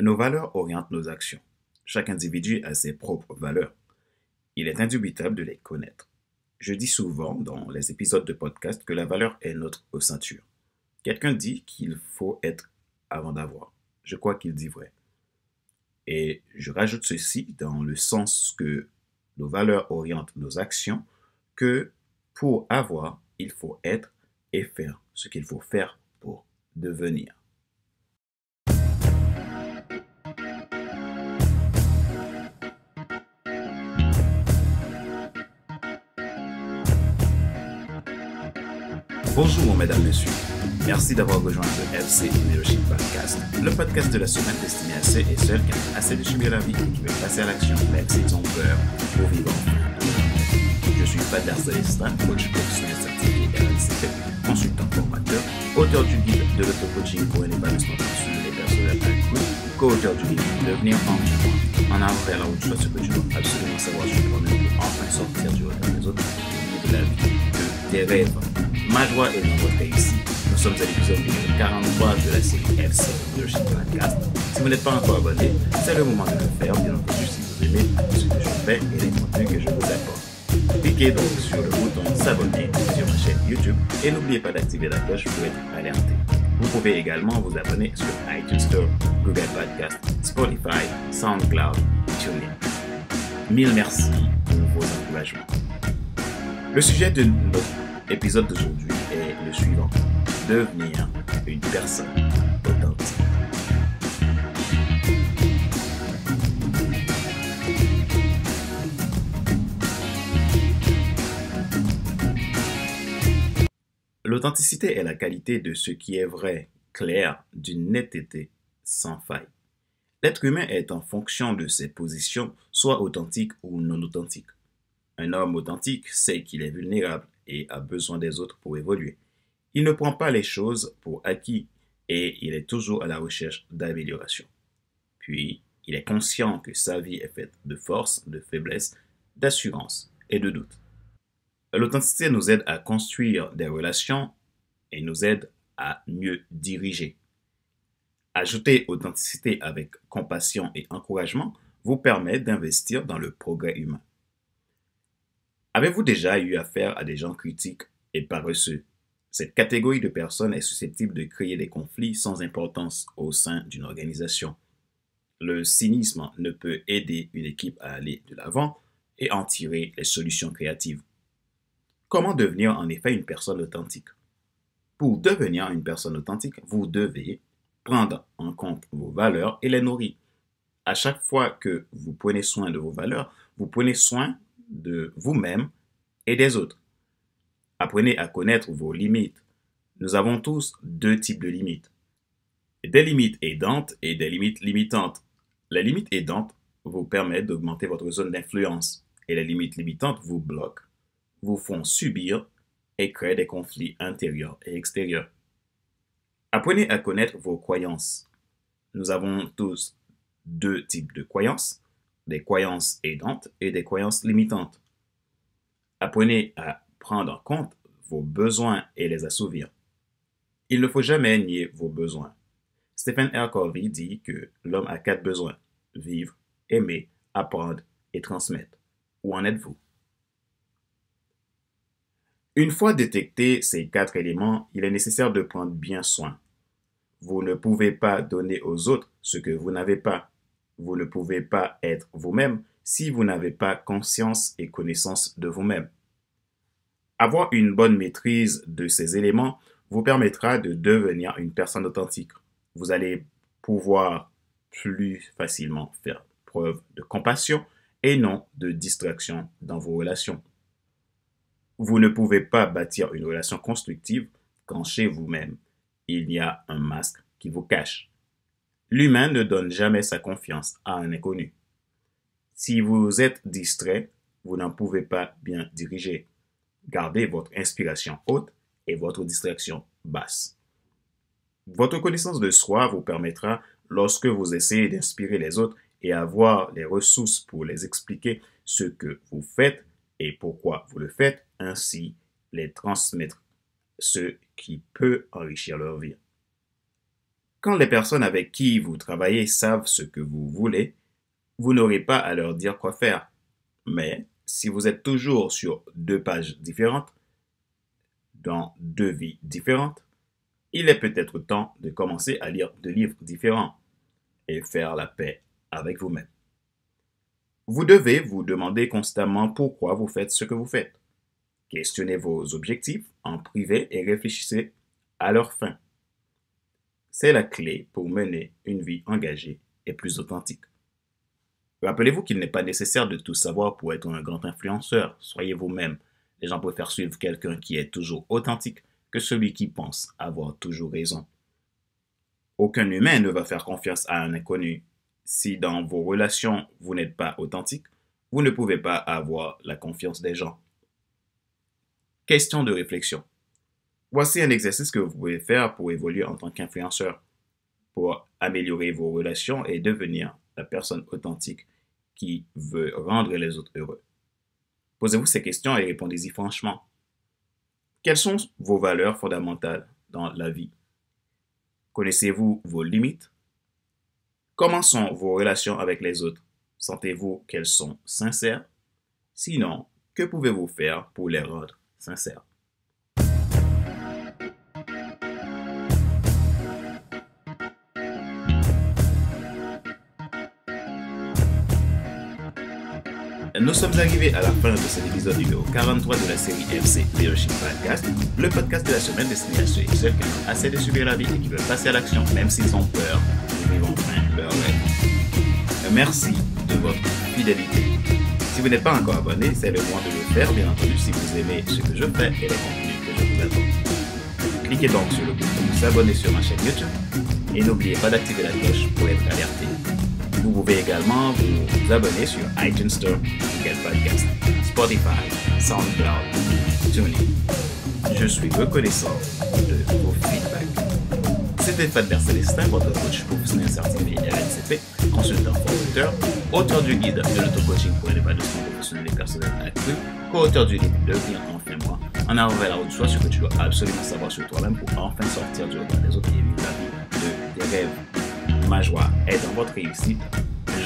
Nos valeurs orientent nos actions. Chaque individu a ses propres valeurs. Il est indubitable de les connaître. Je dis souvent dans les épisodes de podcast que la valeur est notre ossature. Quelqu'un dit qu'il faut être avant d'avoir. Je crois qu'il dit vrai. Et je rajoute ceci dans le sens que nos valeurs orientent nos actions, que pour avoir, il faut être et faire ce qu'il faut faire pour devenir. Bonjour mesdames, messieurs. Merci d'avoir rejoint le FC Leadership Podcast, le podcast de la semaine destiné à ceux et celles qui ont assez de subir la vie et qui veulent passer à l'action, même s'ils ont peur pour vivre enfin. Je suis Fadler Célestin, coach professionnel certifié RNCP, consultant formateur, auteur du guide de l'auto-coaching pour un épanouissement personnel et personnel accru, co-auteur du livre Devenir en avant vers la route, soit ce que tu dois absolument savoir sur toi-même pour enfin sortir du regard des autres et vivre la vie de tes rêves. Ma joie est dans votre ici. Nous sommes à l'épisode numéro 43 de la série FC Leadership Podcast. Si vous n'êtes pas encore abonné, c'est le moment de le faire, bien entendu, si vous aimez ce que je fais et les contenus que je vous apporte. Cliquez donc sur le bouton s'abonner sur ma chaîne YouTube et n'oubliez pas d'activer la cloche pour être alerté. Vous pouvez également vous abonner sur iTunes Store, Google Podcast, Spotify, SoundCloud et TuneIn. Mille merci pour vos encouragements. Le sujet de notre épisode d'aujourd'hui est le suivant: devenir une personne authentique. L'authenticité est la qualité de ce qui est vrai, clair, d'une netteté sans faille. L'être humain est en fonction de ses positions, soit authentique ou non authentique. Un homme authentique sait qu'il est vulnérable et a besoin des autres pour évoluer. Il ne prend pas les choses pour acquis et il est toujours à la recherche d'amélioration. Puis, il est conscient que sa vie est faite de force, de faiblesse, d'assurance et de doute. L'authenticité nous aide à construire des relations et nous aide à mieux diriger. Ajouter authenticité avec compassion et encouragement vous permet d'investir dans le progrès humain. Avez-vous déjà eu affaire à des gens critiques et paresseux? Cette catégorie de personnes est susceptible de créer des conflits sans importance au sein d'une organisation. Le cynisme ne peut aider une équipe à aller de l'avant et en tirer les solutions créatives. Comment devenir en effet une personne authentique? Pour devenir une personne authentique, vous devez prendre en compte vos valeurs et les nourrir. À chaque fois que vous prenez soin de vos valeurs, vous prenez soin de vous-même et des autres. Apprenez à connaître vos limites. Nous avons tous deux types de limites. Des limites aidantes et des limites limitantes. Les limites aidantes vous permettent d'augmenter votre zone d'influence et les limites limitantes vous bloquent, vous font subir et créent des conflits intérieurs et extérieurs. Apprenez à connaître vos croyances. Nous avons tous deux types de croyances, des croyances aidantes et des croyances limitantes. Apprenez à prendre en compte vos besoins et les assouvir. Il ne faut jamais nier vos besoins. Stephen R. Covey dit que l'homme a 4 besoins: vivre, aimer, apprendre et transmettre. Où en êtes-vous? Une fois détectés ces 4 éléments, il est nécessaire de prendre bien soin. Vous ne pouvez pas donner aux autres ce que vous n'avez pas. Vous ne pouvez pas être vous-même si vous n'avez pas conscience et connaissance de vous-même. Avoir une bonne maîtrise de ces éléments vous permettra de devenir une personne authentique. Vous allez pouvoir plus facilement faire preuve de compassion et non de distraction dans vos relations. Vous ne pouvez pas bâtir une relation constructive quand chez vous-même, il y a un masque qui vous cache. L'humain ne donne jamais sa confiance à un inconnu. Si vous êtes distrait, vous n'en pouvez pas bien diriger. Gardez votre inspiration haute et votre distraction basse. Votre connaissance de soi vous permettra, lorsque vous essayez d'inspirer les autres et avoir les ressources pour les expliquer ce que vous faites et pourquoi vous le faites, ainsi les transmettre, ce qui peut enrichir leur vie. Quand les personnes avec qui vous travaillez savent ce que vous voulez, vous n'aurez pas à leur dire quoi faire. Mais si vous êtes toujours sur deux pages différentes, dans deux vies différentes, il est peut-être temps de commencer à lire deux livres différents et faire la paix avec vous-même. Vous devez vous demander constamment pourquoi vous faites ce que vous faites. Questionnez vos objectifs en privé et réfléchissez à leur fin. C'est la clé pour mener une vie engagée et plus authentique. Rappelez-vous qu'il n'est pas nécessaire de tout savoir pour être un grand influenceur. Soyez vous-même. Les gens préfèrent suivre quelqu'un qui est toujours authentique que celui qui pense avoir toujours raison. Aucun humain ne va faire confiance à un inconnu. Si dans vos relations, vous n'êtes pas authentique, vous ne pouvez pas avoir la confiance des gens. Question de réflexion. Voici un exercice que vous pouvez faire pour évoluer en tant qu'influenceur, pour améliorer vos relations et devenir la personne authentique qui veut rendre les autres heureux. Posez-vous ces questions et répondez-y franchement. Quelles sont vos valeurs fondamentales dans la vie? Connaissez-vous vos limites? Comment sont vos relations avec les autres? Sentez-vous qu'elles sont sincères? Sinon, que pouvez-vous faire pour les rendre sincères? Nous sommes arrivés à la fin de cet épisode numéro 43 de la série FC Leadership Podcast, le podcast de la semaine destiné à ceux et celles qui ont assez de subir la vie et qui veulent passer à l'action, même s'ils ont peur de vivre enfin leur rêve. Merci de votre fidélité. Si vous n'êtes pas encore abonné, c'est le moment de le faire, bien entendu, si vous aimez ce que je fais et les contenus que je vous apporte. Cliquez donc sur le bouton s'abonner sur ma chaîne YouTube et n'oubliez pas d'activer la cloche pour être alerté. Vous pouvez également vous abonner sur iTunes Store, Google Podcast, Spotify, SoundCloud, TuneIn. Je suis reconnaissant de vos feedbacks. C'était Fadler Célestin, votre coach professionnel certifié RNCP, consultant formateur, auteur du guide de l'auto-coaching pour l'épanouissement professionnel et personnel accru, co-auteur du livre Devenir enfin moi, en avant vers la route, soit ce que tu dois absolument savoir sur toi-même pour enfin sortir du regard des autres et vivre la vie de tes rêves. Ma joie est dans votre réussite.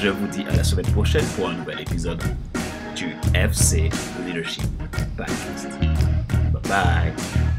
Je vous dis à la semaine prochaine pour un nouvel épisode du FC Leadership Podcast. Bye bye.